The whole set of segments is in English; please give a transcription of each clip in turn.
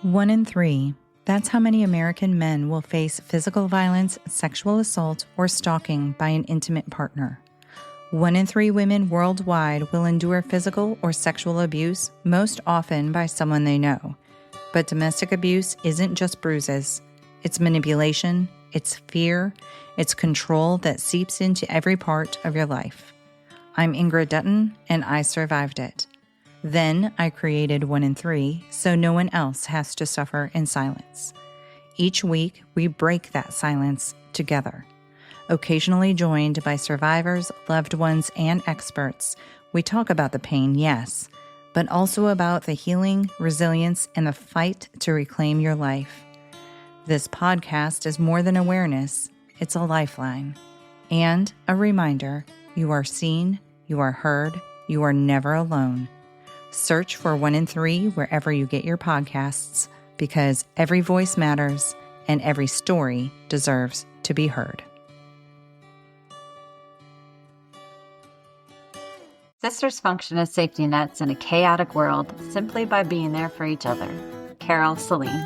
1 in 3. That's how many American men will face physical violence, sexual assault, or stalking by an intimate partner. 1 in 3 women worldwide will endure physical or sexual abuse, most often by someone they know. But domestic abuse isn't just bruises. It's manipulation, it's fear, it's control that seeps into every part of your life. I'm Ingrid Dutton, and I survived it. Then I created 1 in 3 so no one else has to suffer in silence. Each week, we break that silence together. Occasionally joined by survivors, loved ones, and experts, we talk about the pain, yes, but also about the healing, resilience, and the fight to reclaim your life. This podcast is more than awareness, it's a lifeline. And a reminder, you are seen, you are heard, you are never alone. Search for 1 in 3 wherever you get your podcasts, because every voice matters and every story deserves to be heard. Sisters function as safety nets in a chaotic world simply by being there for each other. Carol Celine.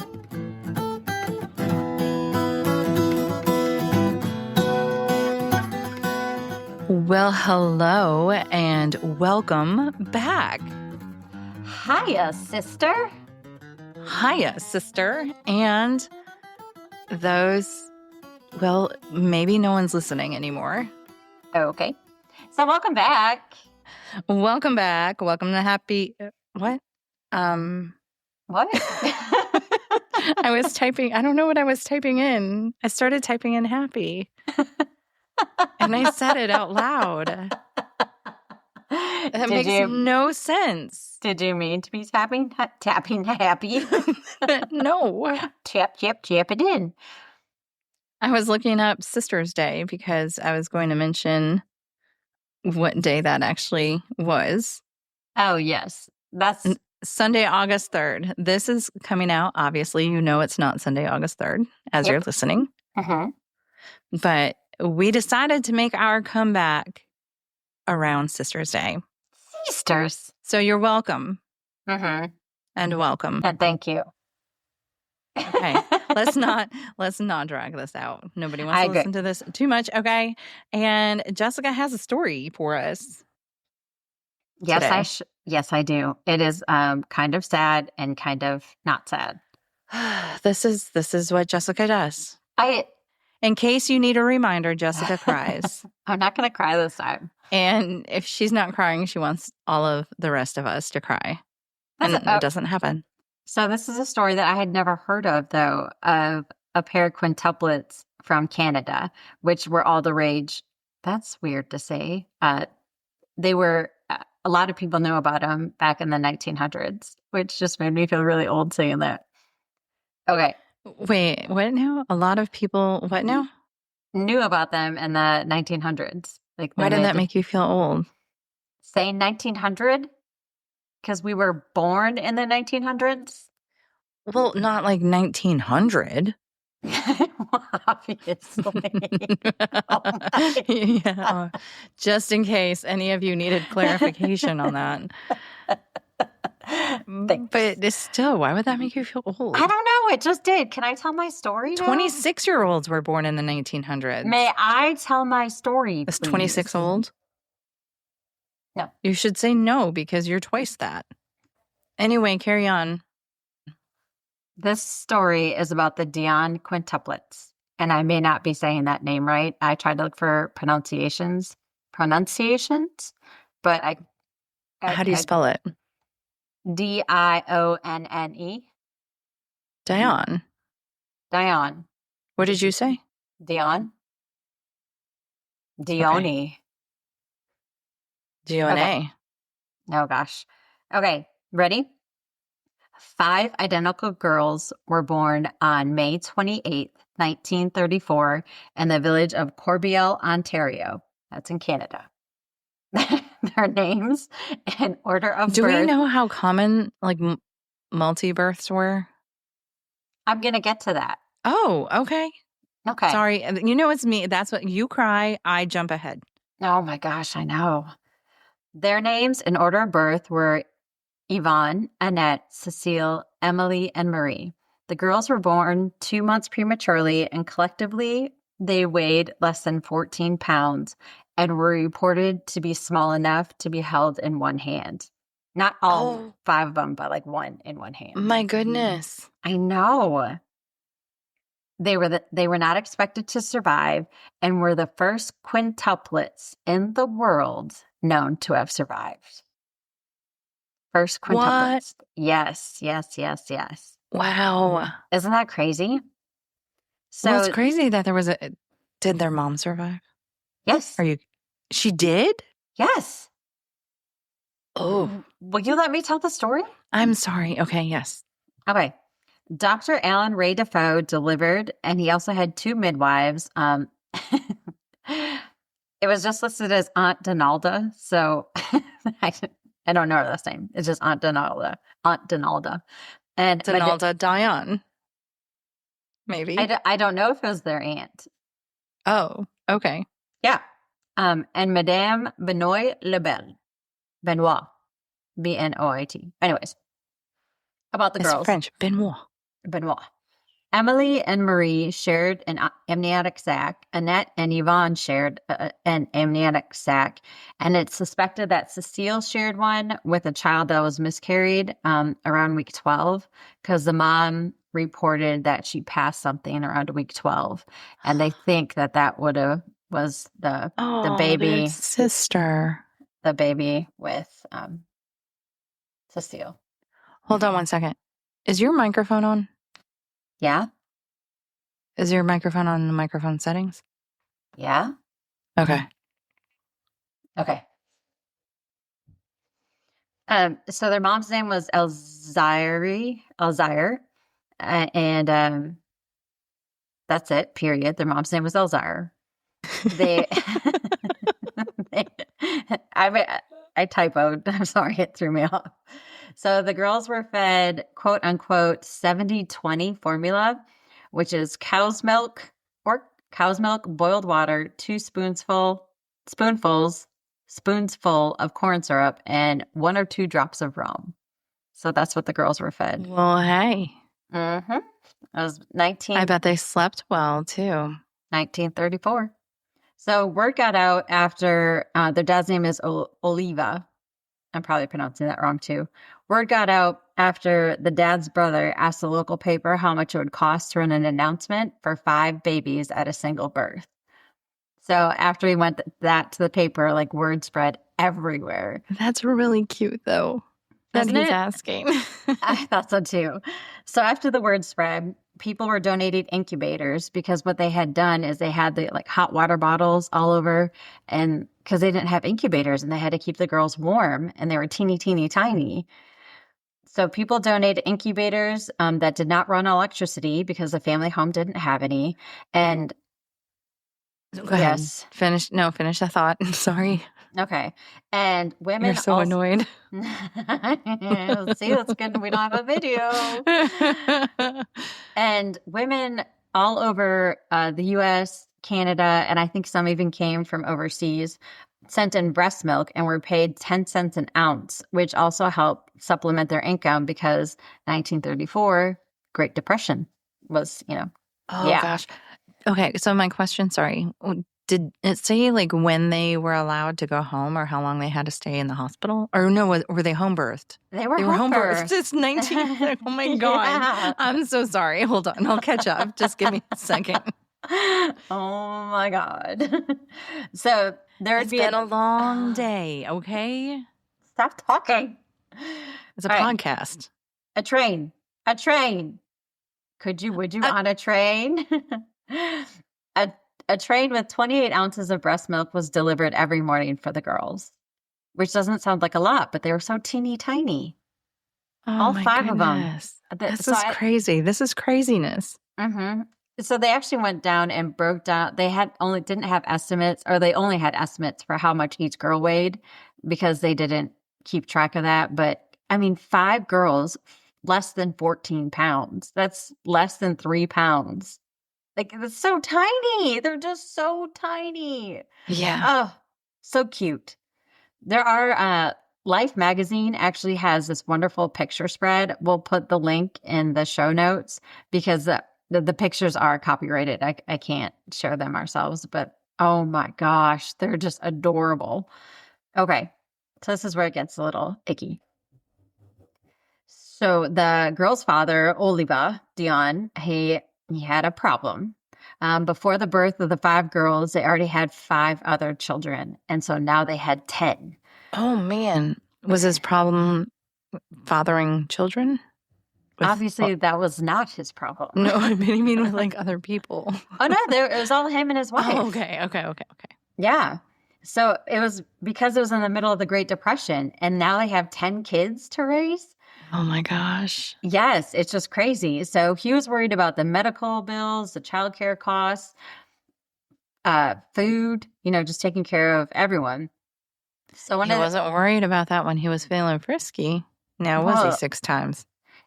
Well, hello and welcome back. Hiya, sister. Hiya, sister. And those, well, maybe no one's listening anymore. Okay. So welcome back. Welcome back. Welcome to Happy... What? What? I was typing... I don't know what I was typing in. I started typing in happy. And I said it out loud. That makes no sense. Did you mean to be tapping happy? No. Tap it in. I was looking up Sister's Day because I was going to mention what day that actually was. Oh, yes. That's Sunday, August 3rd. This is coming out. Obviously, you know it's not Sunday, August 3rd as you're listening. Uh-huh. But we decided to make our comeback around Sister's Day. Sisters. So you're welcome. Mm-hmm. And welcome. And thank you. Okay. Let's not drag this out. Nobody wants to listen to this too much. Okay. And Jessica has a story for us. Yes, yes, I do. It is kind of sad and kind of not sad. This is what Jessica does. In case you need a reminder, Jessica cries. I'm not going to cry this time. And if she's not crying, she wants all of the rest of us to cry. And it doesn't happen. So this is a story that I had never heard of, though, of a pair of quintuplets from Canada, which were all the rage. That's weird to say. They were, a lot of people know about them back in the 1900s, which just made me feel really old saying that. Okay. Wait, what now? A lot of people, what now? Knew about them in the 1900s. Why did that make you feel old? Saying 1900? Because we were born in the 1900s? Well, not like 1900. Obviously. Yeah. Just in case any of you needed clarification on that. Thanks. But still, why would that make you feel old? I don't know. It just did. Can I tell my story now? 26-year-olds were born in the 1900s. May I tell my story, Is please? 26 old? No. You should say no because you're twice that. Anyway, carry on. This story is about the Dionne Quintuplets. And I may not be saying that name right. I tried to look for pronunciations, but I How do you spell it? Dionne. Dionne. Dionne. What did you say? Dionne. Dionne. Dionne. Okay. Oh, gosh. Okay. Ready? 5 identical girls were born on May 28th, 1934, in the village of Corbeil, Ontario. That's in Canada. Their names in order of birth. Do we know how common multi-births were? I'm going to get to that. Oh, okay. Okay. Sorry. You know it's me. That's what you cry. I jump ahead. Oh my gosh, I know. Their names in order of birth were Yvonne, Annette, Cecile, Emily, and Marie. The girls were born 2 months prematurely, and collectively they weighed less than 14 pounds and were reported to be small enough to be held in one hand. Not all 5 of them, but like one in one hand. My goodness. I know. They were not expected to survive and were the first quintuplets in the world known to have survived. First quintuplets. What? Yes. Wow. Isn't that crazy? So Well, it's crazy that there was did their mom survive? yes. She did? Yes. Oh. Will you let me tell the story? I'm sorry. Okay, yes. Okay. Dr. Alan Ray Defoe delivered, and he also had 2 midwives. It was just listed as Aunt Donalda, so I don't know her last name. It's just Aunt Donalda. Aunt Donalda. And Donalda Dionne. Maybe. I don't know if it was their aunt. Oh, okay. Yeah. And Madame Benoit Lebel. Benoit. Benoit. Anyways. About the It's girls. French. Benoit. Emily and Marie shared an amniotic sac. Annette and Yvonne shared an amniotic sac. And it's suspected that Cecile shared one with a child that was miscarried around week 12 because the mom reported that she passed something around week 12. And they think that was the baby. Sister. The baby with Cecile. Hold on one second. Is your microphone on? Yeah. Is your microphone on the microphone settings? Yeah. Okay. So their mom's name was Elzire, and that's it. Period. Their mom's name was Elzire. I typoed. I'm sorry, it threw me off. So the girls were fed quote unquote 70-20 formula, which is cow's milk, boiled water, 2 spoonfuls of corn syrup, and 1 or 2 drops of rum. So that's what the girls were fed. Well, hey. Mm-hmm. It was I bet they slept well, too. 1934. So word got out after their dad's name is Oliva. I'm probably pronouncing that wrong, too. Word got out after the dad's brother asked the local paper how much it would cost to run an announcement for 5 babies at a single birth. So after he went that to the paper, like word spread everywhere. That's really cute, though. That he's asking. I thought so too. So after the word spread, people were donating incubators because what they had done is they had the like hot water bottles all over, and because they didn't have incubators and they had to keep the girls warm, and they were teeny tiny. So people donated incubators that did not run electricity because the family home didn't have any. And Go ahead. Finish the thought. Sorry. Okay. And women. You're so annoyed. See, that's good. We don't have a video. And women all over the U.S., Canada, and I think some even came from overseas, sent in breast milk and were paid 10 cents an ounce, which also helped supplement their income because 1934, Great Depression was, Gosh. Okay. So my question, sorry. Did it say like when they were allowed to go home or how long they had to stay in the hospital? Or no, were they home birthed? They were home birthed. It's 19. Oh my God. Yeah. I'm so sorry. Hold on. I'll catch up. Just give me a second. Oh my God. So it's been a long day. Okay. Stop talking. It's a podcast. A train. Would you on a train? A train with 28 ounces of breast milk was delivered every morning for the girls, which doesn't sound like a lot, but they were so teeny tiny. Oh, all 5 of them. This is crazy. This is craziness. Mm-hmm. So they actually went down and broke down. They didn't have estimates, or they only had estimates for how much each girl weighed because they didn't keep track of that. But I mean, 5 girls, less than 14 pounds. That's less than 3 pounds. Like, it's so tiny. They're just so tiny. Yeah. Oh, so cute. There are Life magazine actually has this wonderful picture spread. We'll put the link in the show notes because the pictures are copyrighted. I can't show them ourselves, but oh my gosh, they're just adorable. Okay, so this is where it gets a little icky. So the girl's father, Oliva Dionne, he had a problem. Before the birth of the 5 girls, they already had 5 other children, and so now they had 10. Oh, man. Was his problem fathering children? Obviously, that was not his problem. No, I mean with like other people. Oh, no, it was all him and his wife. Oh, okay. Yeah. So it was because it was in the middle of the Great Depression, and now they have 10 kids to raise. Oh, my gosh. Yes, it's just crazy. So he was worried about the medical bills, the childcare costs, food, just taking care of everyone. So he wasn't worried about that when he was feeling frisky. Now, was he 6 times?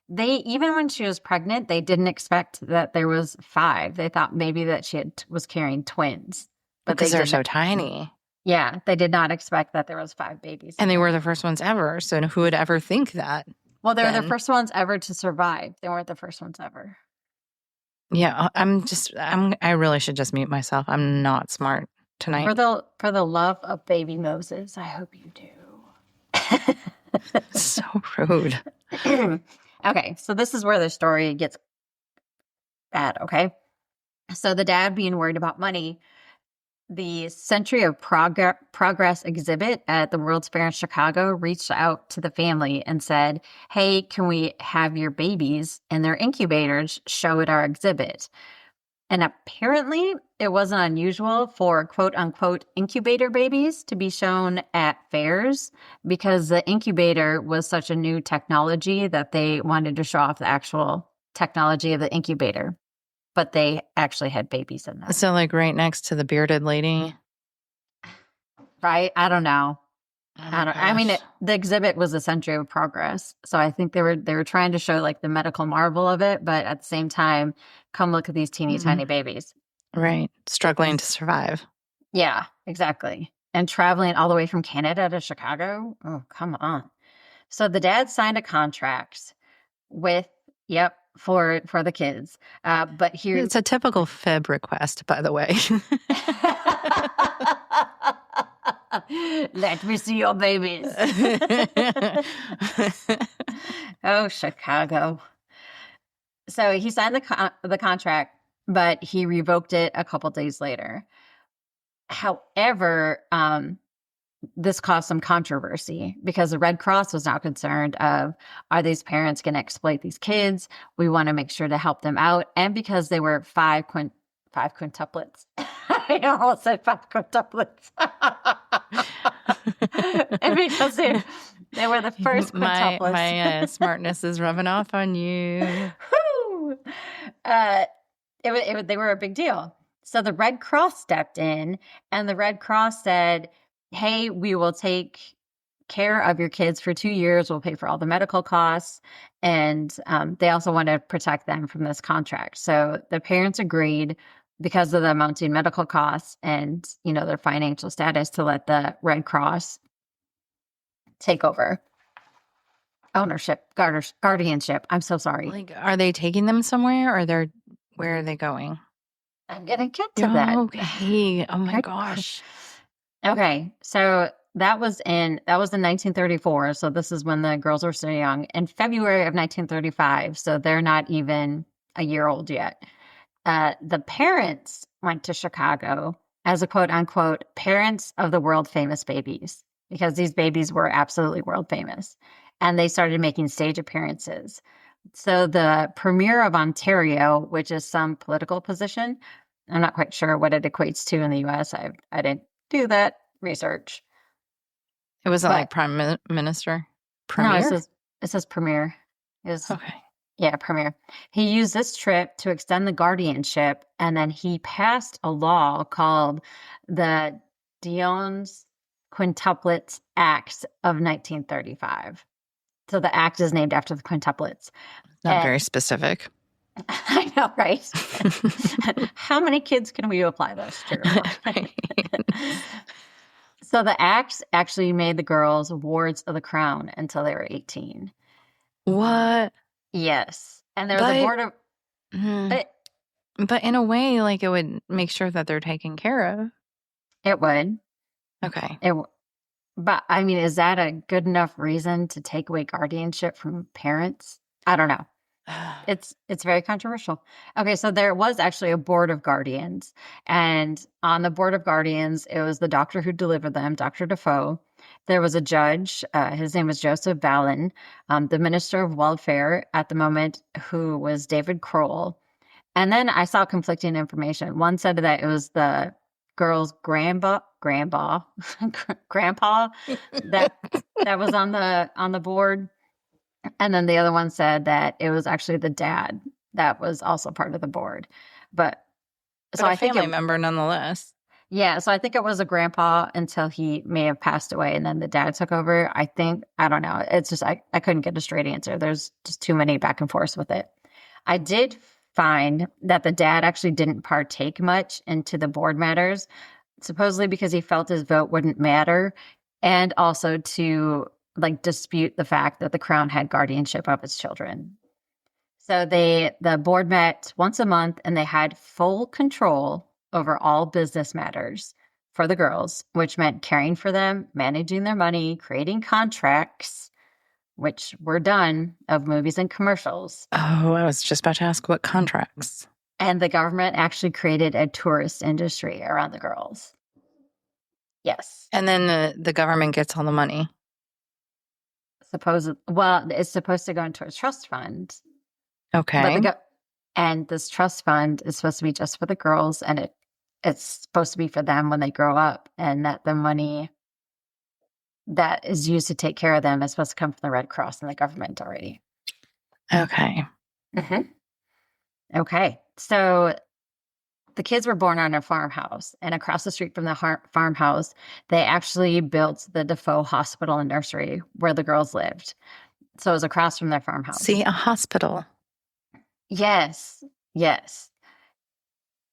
Even when she was pregnant, they didn't expect that there was 5. They thought maybe that she was carrying twins. But because they're so tiny. Yeah, they did not expect that there was 5 babies. And they were the first ones ever. So who would ever think that? Well, they were the first ones ever to survive. They weren't the first ones ever. Yeah, I really should just mute myself. I'm not smart tonight. For the love of baby Moses, I hope you do. So rude. Okay, so this is where the story gets bad, okay? So the dad being worried about money, the Century of Progress exhibit at the World's Fair in Chicago reached out to the family and said, hey, can we have your babies and their incubators show at our exhibit? And apparently it wasn't unusual for quote unquote incubator babies to be shown at fairs because the incubator was such a new technology that they wanted to show off the actual technology of the incubator. But they actually had babies in them. So like right next to the bearded lady? Right? I don't know. I mean, the exhibit was a Century of Progress. So I think they were trying to show like the medical marvel of it. But at the same time, come look at these teeny tiny babies. Right. Struggling to survive. Yeah, exactly. And traveling all the way from Canada to Chicago. Oh, come on. So the dad signed a contract with, for the kids. But here it's a typical fib request, by the way. Let me see your babies. Oh, Chicago. So he signed the contract, but he revoked it a couple days later. However, this caused some controversy because the Red Cross was now concerned of, are these parents going to exploit these kids? We want to make sure to help them out. And because they were 5 quintuplets. I almost said 5 quintuplets. And because they were the first quintuplets. My smartness is rubbing off on you. They were a big deal. So the Red Cross stepped in, and the Red Cross said, hey, we will take care of your kids for 2 years. We'll pay for all the medical costs. And they also want to protect them from this contract. So the parents agreed because of the mounting medical costs and, their financial status to let the Red Cross take over ownership, guardianship. I'm so sorry. Like, are they taking them somewhere or where are they going? I'm going to get to that. Okay. Oh my gosh. Okay. So that was in 1934. So this is when the girls were so young. In February of 1935. So they're not even a year old yet. The parents went to Chicago as a quote unquote parents of the world famous babies because these babies were absolutely world famous. And they started making stage appearances. So the Premier of Ontario, which is some political position, I'm not quite sure what it equates to in the U.S. I didn't do that research. It wasn't like Prime Minister? Premier? No, it says Premier. Okay. Yeah, Premier. He used this trip to extend the guardianship, and then he passed a law called the Dionne Quintuplets Act of 1935. So the act is named after the quintuplets. Not very specific. I know, right? How many kids can we apply this to? So the act actually made the girls wards of the crown until they were 18. What? Yes. And there was a But, board of mm, it, but in a way, like it would make sure that they're taken care of. it would. Okay. It w- but I mean, is that a good enough reason to take away guardianship from parents? I don't know. It's very controversial. Okay, so there was actually a board of guardians, and on the board of guardians, it was the doctor who delivered them, Dr. Defoe. There was a judge. His name was Joseph Vallon, the minister of welfare at the moment, who was David Kroll. And then I saw conflicting information. One said that it was the girl's grandpa that that was on the board. And then the other one said that it was actually the dad that was also part of the board. But so But a I think family member nonetheless. yeah, so I think it was a grandpa until he may have passed away and then the dad took over. I don't know. It's just, I couldn't get a straight answer. There's just too many back and forth with it. I did find that the dad actually didn't partake much into the board matters, supposedly because he felt his vote wouldn't matter, and also to like dispute the fact that the crown had guardianship of its children. So the board met once a month and they had full control over all business matters for the girls, which meant caring for them, managing their money, creating contracts, which were done of movies and commercials. Oh, I was just about to ask what contracts. And the government actually created a tourist industry around the girls. Yes. And then the government gets all the money. Well, it's supposed to go into a trust fund. Okay. And this trust fund is supposed to be just for the girls, and it's supposed to be for them when they grow up, and that the money that is used to take care of them is supposed to come from the Red Cross and the government already. Okay. Okay. So the kids were born on a farmhouse, and across the street from the farmhouse, they actually built the Defoe Hospital and Nursery where the girls lived. So it was across from their farmhouse. See, a hospital. Yes.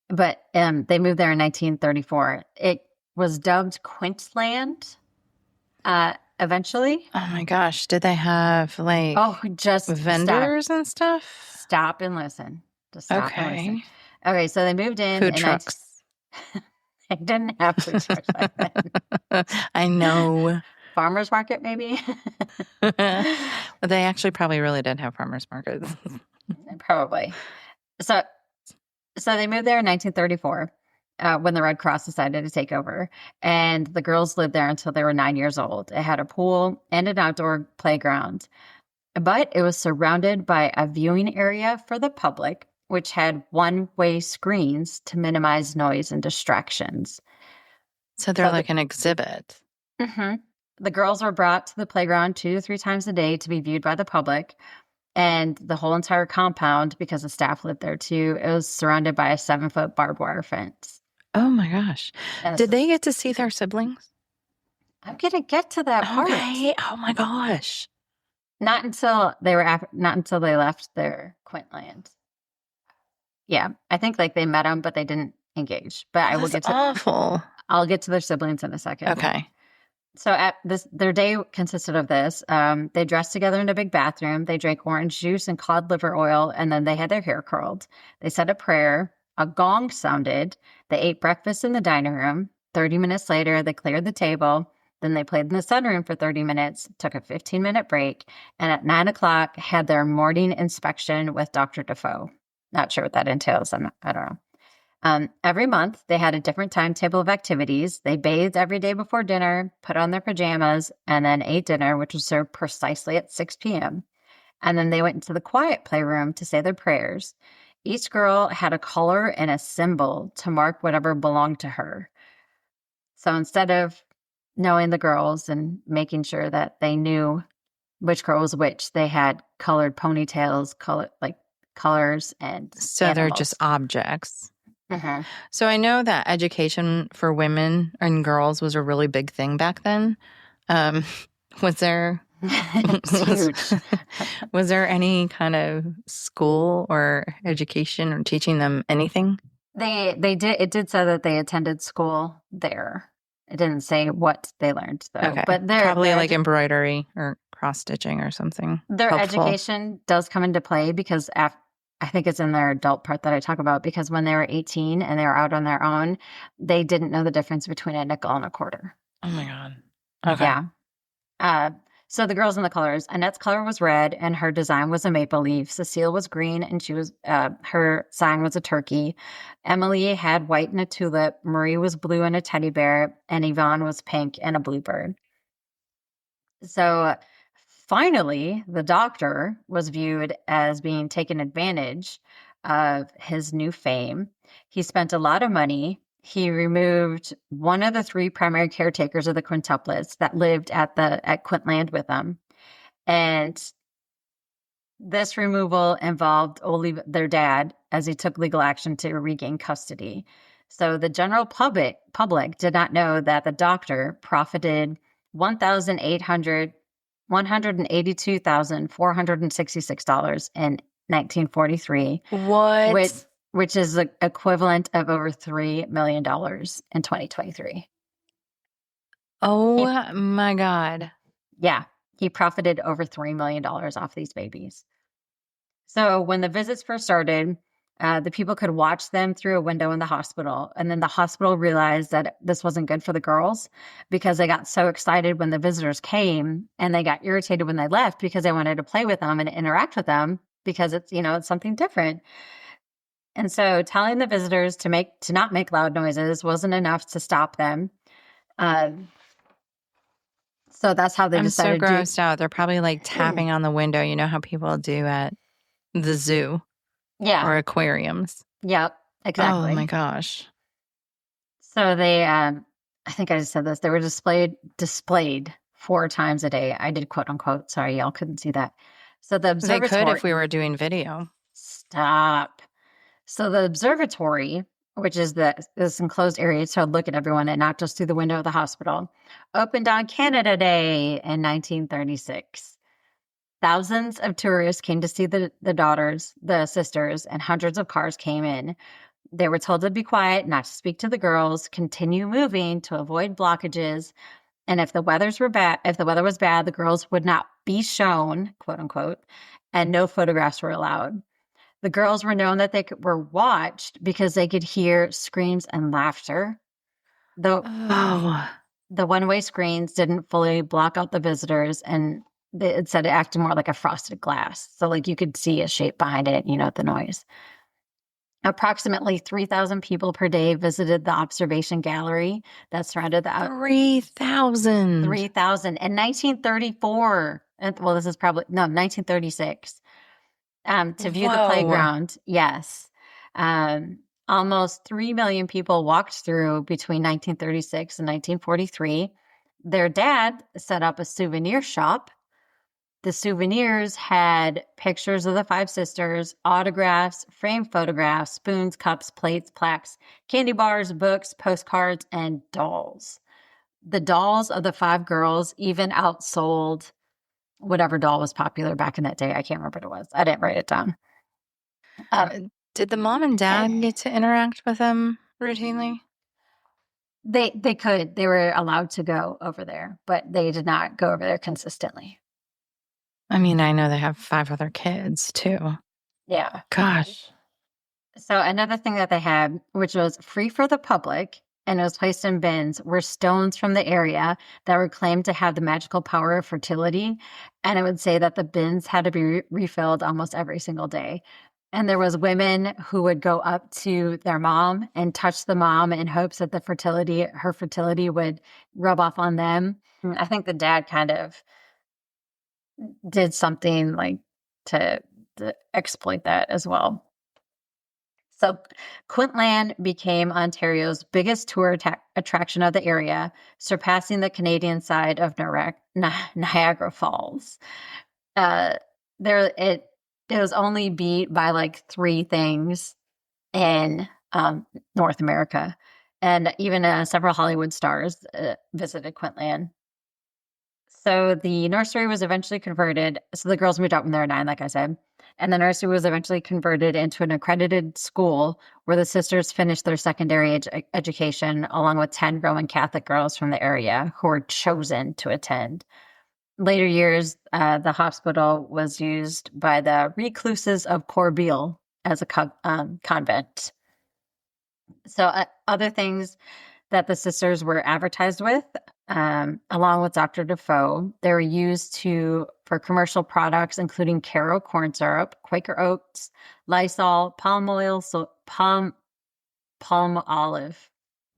But they moved there in 1934. It was dubbed Quintland eventually. Oh my gosh. Did they have like just vendors and stuff? Stop and listen. Just stop and listen. Okay. Okay, so they moved in. Food trucks. They didn't have food trucks back then. I know. Farmers market, maybe? But they actually probably really did have farmers markets. Probably. So they moved there in 1934 when the Red Cross decided to take over. And the girls lived there until they were 9 years old. It had a pool and an outdoor playground. But it was surrounded by a viewing area for the public, which had one-way screens to minimize noise and distractions. So they're like an exhibit. Mm-hmm. The girls were brought to the playground 2 to 3 times a day to be viewed by the public. And the whole entire compound, because the staff lived there too, it was surrounded by a 7-foot barbed wire fence. Oh my gosh. Did they get to see their siblings? I'm going to get to that part. Okay. Oh my gosh. Not until they left their Quintland. Yeah, I think like they met them, but they didn't engage. But I will get to awful. I'll get to their siblings in a second. Okay. So their day consisted of this. They dressed together in a big bathroom. They drank orange juice and cod liver oil, and then they had their hair curled. They said a prayer. A gong sounded. They ate breakfast in the dining room. 30 minutes later, they cleared the table. Then they played in the sunroom for 30 minutes, took a 15-minute break, and at 9 o'clock had their morning inspection with Dr. Defoe. Not sure what that entails. I don't know. Every month, they had a different timetable of activities. They bathed every day before dinner, put on their pajamas, and then ate dinner, which was served precisely at 6 p.m. And then they went into the quiet playroom to say their prayers. Each girl had a color and a symbol to mark whatever belonged to her. So instead of knowing the girls and making sure that they knew which girl was which, they had colored ponytails, colors, and so animals. They're just objects. Mm-hmm. So I know that education for women and girls was a really big thing back then. Was there was there any kind of school or education or teaching them anything? They did. It did say that they attended school there. It didn't say what they learned though. Okay. But Probably like embroidery or cross stitching or something. their Helpful. education does come into play because I think it's in their adult part that I talk about, because when they were 18 and they were out on their own, they didn't know the difference between a nickel and a quarter. Oh my God. Okay. Yeah. So the girls in the colors, Annette's color was red and her design was a maple leaf. Cecile was green and she was, her sign was a turkey. Emily had white and a tulip. Marie was blue and a teddy bear. And Yvonne was pink and a bluebird. So finally, the doctor was viewed as being taken advantage of his new fame. He spent a lot of money. He removed one of the three primary caretakers of the quintuplets that lived at Quintland with them. And this removal involved only their dad, as he took legal action to regain custody. So the general public did not know that the doctor profited $182,466 in 1943. What? Which is the equivalent of over $3 million in 2023. Oh my God. Yeah, he profited over $3 million off these babies. So when the visits first started, the people could watch them through a window in the hospital. And then the hospital realized that this wasn't good for the girls because they got so excited when the visitors came, and they got irritated when they left because they wanted to play with them and interact with them because it's, it's something different. And so telling the visitors to not make loud noises wasn't enough to stop them. So that's how they decided. I'm so grossed out. They're probably like tapping on the window. You know how people do at the zoo, or aquariums. Yep, exactly. Oh my gosh. So they, I think I just said this. They were displayed 4 times a day. I did quote unquote. Sorry, y'all couldn't see that. So the observatory. They could if we were doing video. Stop. So the observatory, which is this enclosed area to look at everyone and not just through the window of the hospital, opened on Canada Day in 1936. Thousands of tourists came to see the daughters, the sisters, and hundreds of cars came in. They were told to be quiet, not to speak to the girls, continue moving to avoid blockages. And if the weather was bad, the girls would not be shown, quote unquote, and no photographs were allowed. The girls were known that they were watched because they could hear screams and laughter. The one-way screens didn't fully block out the visitors, and it said it acted more like a frosted glass. So like you could see a shape behind it, the noise. Approximately 3,000 people per day visited the observation gallery that surrounded the 3,000. 3,000 in 1934. Well, this is probably 1936. To view the playground. Yes. Almost 3 million people walked through between 1936 and 1943. Their dad set up a souvenir shop. The souvenirs had pictures of the 5 sisters, autographs, framed photographs, spoons, cups, plates, plaques, candy bars, books, postcards, and dolls. The dolls of the 5 girls even outsold whatever doll was popular back in that day. I can't remember what it was. I didn't write it down. Did the mom and dad get to interact with them routinely? They could. They were allowed to go over there, but they did not go over there consistently. I mean, I know they have 5 other kids too. Yeah. Gosh. So another thing that they had, which was free for the public, and it was placed in bins, were stones from the area that were claimed to have the magical power of fertility. And it would say that the bins had to be refilled almost every single day. And there was women who would go up to their mom and touch the mom in hopes that her fertility would rub off on them. And I think the dad kind of did something like to exploit that as well. So Quintland became Ontario's biggest tour attraction of the area, surpassing the Canadian side of Niagara Falls. It was only beat by like 3 things in North America. And even several Hollywood stars visited Quintland. So the nursery was eventually converted. So the girls moved out when they were 9, like I said. And the nursery was eventually converted into an accredited school where the sisters finished their secondary education along with 10 Roman Catholic girls from the area who were chosen to attend. Later years, the hospital was used by the recluses of Corbeil as a convent. So other things that the sisters were advertised with, along with Dr. Defoe, they were used for commercial products, including Caro corn syrup, Quaker Oats, Lysol, palm oil, palm olive.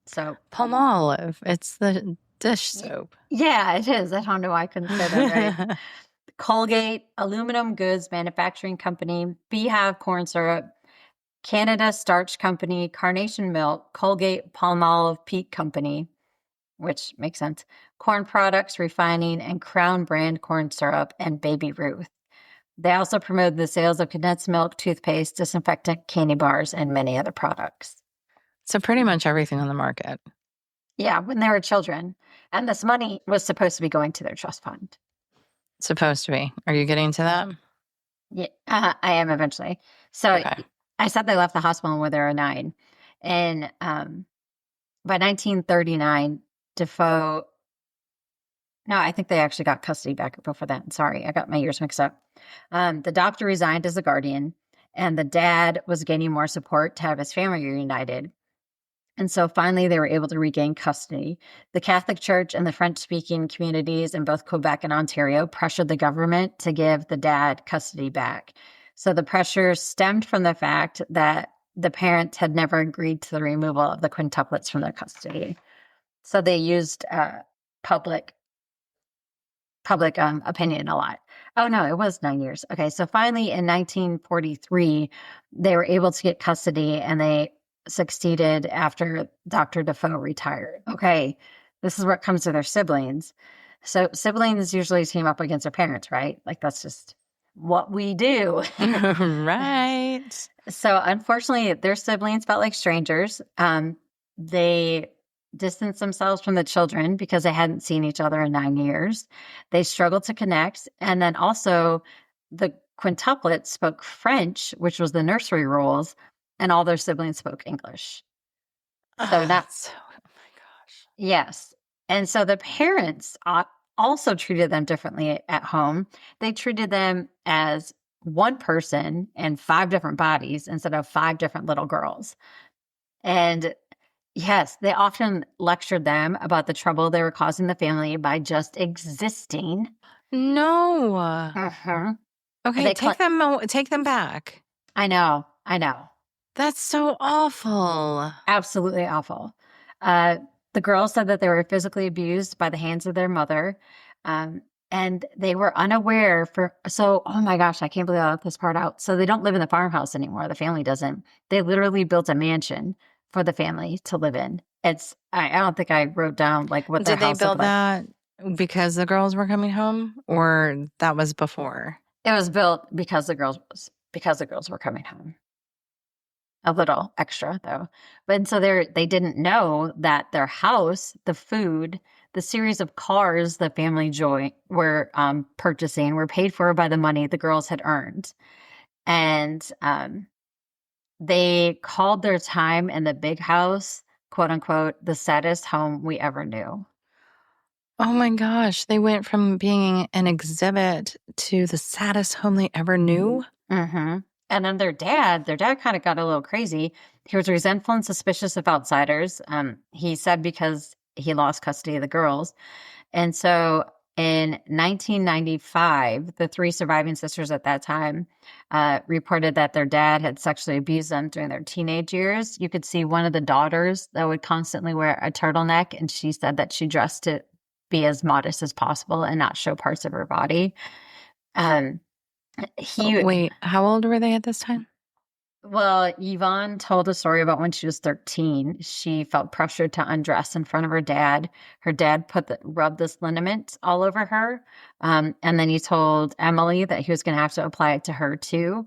So palm olive. It's the dish soap. Yeah, it is. I don't know why I couldn't say that right. Colgate, Aluminum Goods Manufacturing Company, Beehive Corn Syrup, Canada Starch Company, Carnation Milk, Colgate Palmolive Peat Company, which makes sense, Corn Products Refining, and Crown Brand Corn Syrup, and Baby Ruth. They also promoted the sales of condensed milk, toothpaste, disinfectant, candy bars, and many other products. So pretty much everything on the market. Yeah, when they were children. And this money was supposed to be going to their trust fund. Supposed to be. Are you getting to that? Yeah, I am eventually. So okay. I said they left the hospital when they were 9. And by 1939, Defoe... No, I think they actually got custody back before that. Sorry, I got my years mixed up. The doctor resigned as a guardian, and the dad was gaining more support to have his family reunited. And so finally, they were able to regain custody. The Catholic Church and the French-speaking communities in both Quebec and Ontario pressured the government to give the dad custody back. So the pressure stemmed from the fact that the parents had never agreed to the removal of the quintuplets from their custody. So they used public opinion a lot. Oh, no, it was 9 years. Okay, so finally in 1943, they were able to get custody, and they succeeded after Dr. Defoe retired. Okay, this is what comes to their siblings. So siblings usually team up against their parents, right? Like, that's just what we do. Right. So unfortunately, their siblings felt like strangers. They distanced themselves from the children because they hadn't seen each other in 9 years. They struggled to connect. And then also the quintuplets spoke French, which was the nursery rules, and all their siblings spoke English. So oh my gosh. Yes. And so the parents also treated them differently at home. They treated them as one person and 5 different bodies instead of 5 different little girls. And yes, they often lectured them about the trouble they were causing the family by just existing. No. Uh-huh. Okay, take them back. I know. That's so awful. Absolutely awful. The girls said that they were physically abused by the hands of their mother, and they were unaware oh my gosh, I can't believe I left this part out. So they don't live in the farmhouse anymore. The family doesn't. They literally built a mansion for the family to live in. I don't think I wrote down like what their house looked like. Did they build that because the girls were coming home, or that was before? It was built because the girls were coming home. A little extra though. But so they didn't know that their house, the food, the series of cars the family were purchasing were paid for by the money the girls had earned. And they called their time in the big house, quote unquote, the saddest home we ever knew. Oh my gosh. They went from being an exhibit to the saddest home they ever knew. Mm-hmm. And then their dad kind of got a little crazy. He was resentful and suspicious of outsiders. He said because he lost custody of the girls. And so in 1995, the 3 surviving sisters at that time reported that their dad had sexually abused them during their teenage years. You could see one of the daughters that would constantly wear a turtleneck, and she said that she dressed to be as modest as possible and not show parts of her body. Wait, how old were they at this time? Well, Yvonne told a story about when she was 13. She felt pressured to undress in front of her dad. Her dad rubbed this liniment all over her. And then he told Emily that he was going to have to apply it to her too.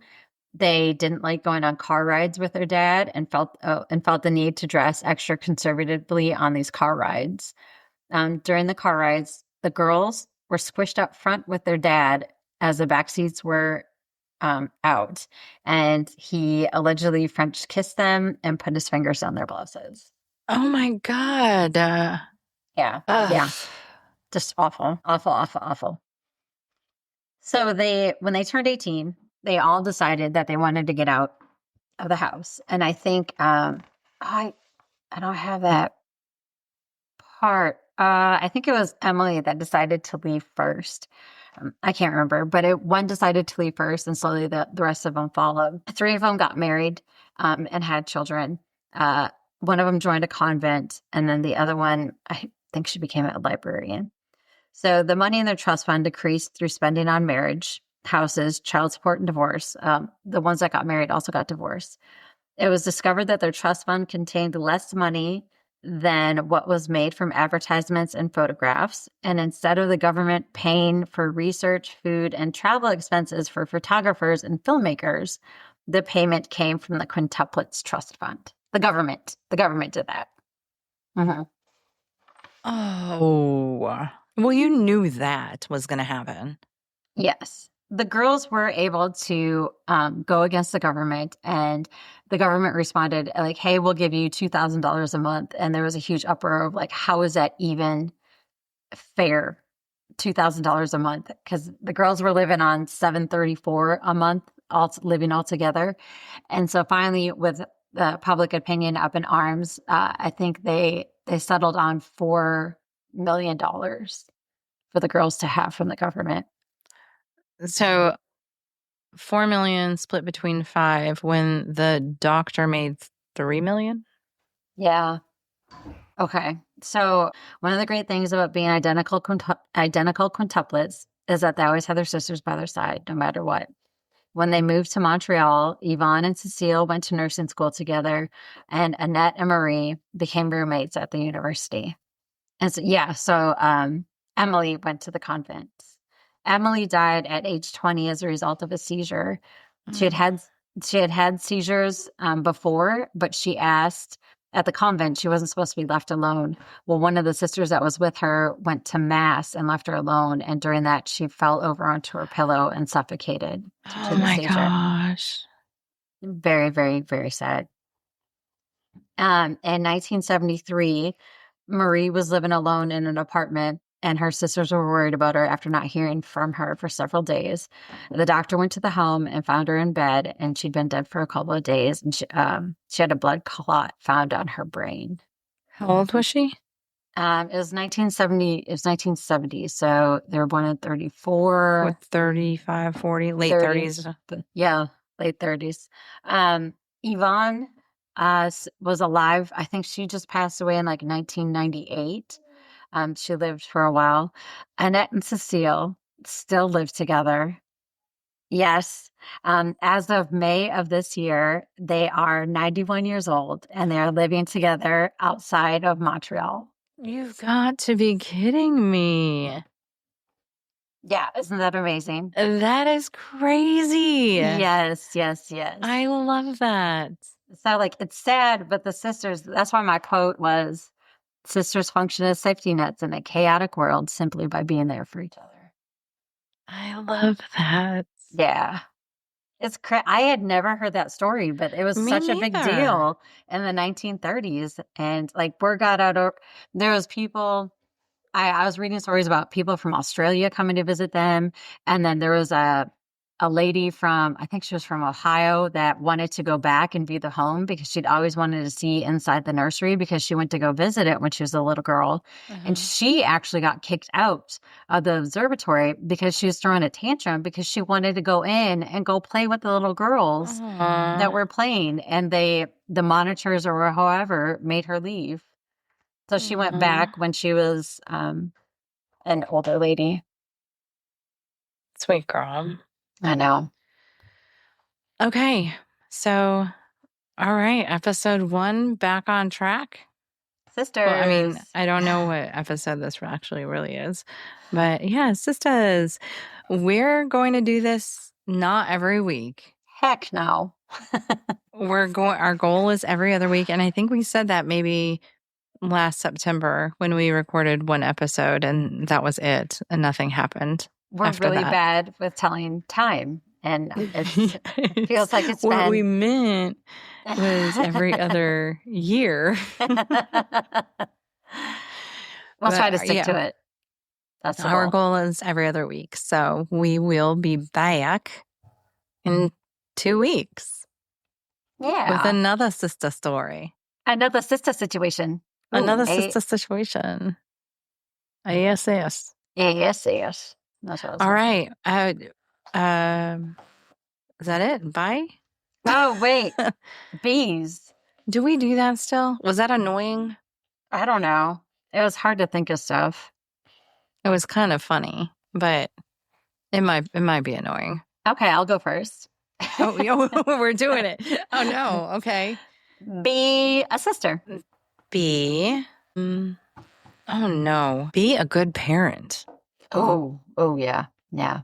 They didn't like going on car rides with their dad and felt the need to dress extra conservatively on these car rides. During the car rides, the girls were squished up front with their dad as the back seats were out. And he allegedly French kissed them and put his fingers down their blouses. Oh my God. Yeah. Ugh. Yeah. Just awful, awful, awful, awful. So when they turned 18, they all decided that they wanted to get out of the house. And I think, I don't have that part. I think it was Emily that decided to leave first. I can't remember, but one decided to leave first, and slowly the rest of them followed. 3 of them got married and had children. One of them joined a convent, and then the other one, I think she became a librarian. So the money in their trust fund decreased through spending on marriage, houses, child support, and divorce. The ones that got married also got divorced. It was discovered that their trust fund contained less money than what was made from advertisements and photographs. And instead of the government paying for research, food, and travel expenses for photographers and filmmakers, the payment came from the Quintuplets Trust Fund. The government did that. Mm-hmm. Oh, well, you knew that was going to happen. Yes. The girls were able to go against the government, and the government responded like, hey, we'll give you $2,000 a month. And there was a huge uproar of like, how is that even fair? $2,000 a month, because the girls were living on $734 a month, living all together. And so finally, with the public opinion up in arms, I think they settled on $4 million for the girls to have from the government. So 4 million split between 5 when the doctor made 3 million? Yeah. Okay. So one of the great things about being identical quintuplets is that they always have their sisters by their side, no matter what. When they moved to Montreal, Yvonne and Cecile went to nursing school together, and Annette and Marie became roommates at the university. And so Emily went to the convent. Emily died at age 20 as a result of a seizure. She had had seizures before, but she asked at the convent, she wasn't supposed to be left alone. Well, one of the sisters that was with her went to mass and left her alone. And during that, she fell over onto her pillow and suffocated. Oh my gosh. Very, very, very sad. In 1973, Marie was living alone in an apartment, and her sisters were worried about her after not hearing from her for several days. The doctor went to the home and found her in bed, and she'd been dead for a couple of days, and she had a blood clot found on her brain. How old was she? It was 1970. It was 1970, so they were born in 34. With 35, 40, late 30s. Yeah, late 30s. Yvonne was alive. I think she just passed away in like 1998. She lived for a while. Annette and Cecile still live together. Yes. As of May of this year, they are 91 years old, and they are living together outside of Montreal. You've got to be kidding me. Yeah, isn't that amazing? That is crazy. Yes, yes, yes. I love that. So, like, it's sad, but the sisters, that's why my quote was, sisters function as safety nets in a chaotic world simply by being there for each other. I love that. Yeah. It's I had never heard that story, but it was such a big deal in the 1930s. And like word got out, there was people, I was reading stories about people from Australia coming to visit them. And then there was a lady from, I think she was from Ohio, that wanted to go back and view the home because she'd always wanted to see inside the nursery because she went to go visit it when she was a little girl. And she actually got kicked out of the observatory because she was throwing a tantrum because she wanted to go in and go play with the little girls that were playing. And the monitors or however made her leave. So she went back when she was an older lady. Sweet girl. I know. Okay. So, all right. Episode 1 back on track. Sisters. Well, I mean, I don't know what episode this actually really is. But yeah, sisters. We're going to do this not every week. Heck no. Our goal is every other week. And I think we said that maybe last September when we recorded one episode and that was it. And nothing happened. We're really bad with telling time. And it feels like it's what been... we meant was every other year. We'll try to stick to it. That's our goal is every other week. So we will be back in 2 weeks. Yeah. With another sister story. Another sister situation. Another sister situation. Yes. Yes. That's what I was all right. Is that it? Bye? Oh, wait. Bees. Do we do that still? Was that annoying? I don't know. It was hard to think of stuff. It was kind of funny, but it might be annoying. Okay, I'll go first. Oh, we're doing it. Oh, no. Okay. Be a sister. Be... oh, no. Be a good parent. Oh, yeah. Yeah.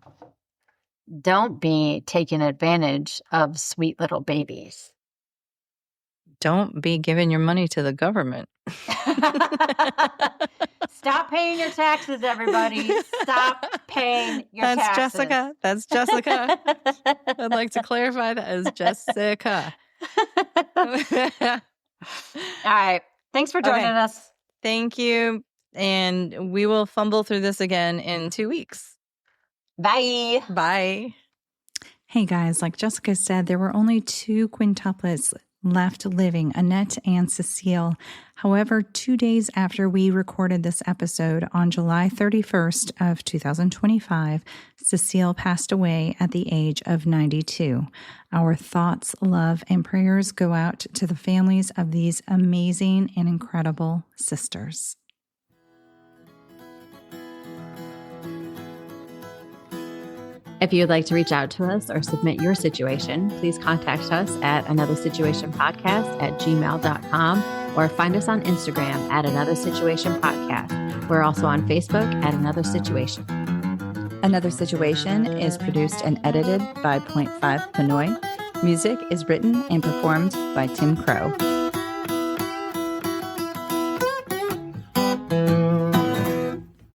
Don't be taking advantage of sweet little babies. Don't be giving your money to the government. Stop paying your taxes, everybody. Stop paying your taxes. That's Jessica. I'd like to clarify that as Jessica. All right. Thanks for joining us. Thank you. And we will fumble through this again in 2 weeks. Bye. Bye. Hey guys, like Jessica said, there were only 2 quintuplets left living, Annette and Cecile. However, 2 days after we recorded this episode, on July 31st of 2025, Cecile passed away at the age of 92. Our thoughts, love, and prayers go out to the families of these amazing and incredible sisters. If you would like to reach out to us or submit your situation, please contact us at anothersituationpodcast@gmail.com or find us on Instagram at Another Situation Podcast. We're also on Facebook at Another Situation. Another Situation is produced and edited by Point 5 Pinoy. Music is written and performed by Tim Crow.